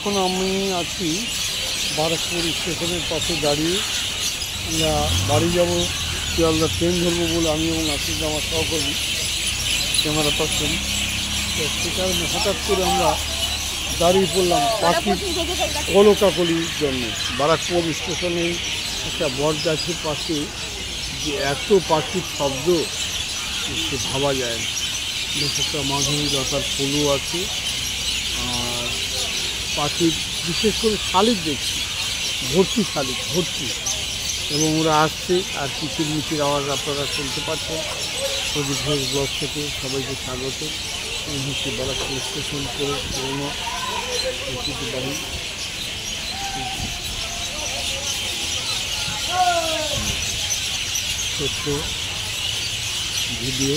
এখন আমি আছি বারাকপুর স্টেশনের পাশে দাঁড়িয়ে। আমরা বাড়ি যাব, শিয়ালদা ট্রেন ধরবো বলে আমি এবং আশিস আমার সহকর্মী ক্যামেরা পার্সন। তো সে কারণে হঠাৎ করে আমরা দাঁড়িয়ে পড়লাম পাখির কলকাকলির জন্য। বারাকপুর স্টেশনে একটা বট গাছের পাশে যে এত পাখির শব্দ সে ভাবা যায় না। বেশ একটা মাধুরী লতার ফুলও আছে, আর পাখির বিশেষ করে শালিক দেখছি, ভর্তি শালিক ভর্তি, এবং ওরা আসছে। আর কিচিরমিচির আওয়াজ আপনারা শুনতে পাচ্ছেন। প্রদীপ ঘোষ ব্লগ থেকে সবাইকে স্বাগত। এই হচ্ছে বারাকপুর স্টেশন করে পুরোনো ঐতিহ্যবাহী ছোট্ট ভিডিও।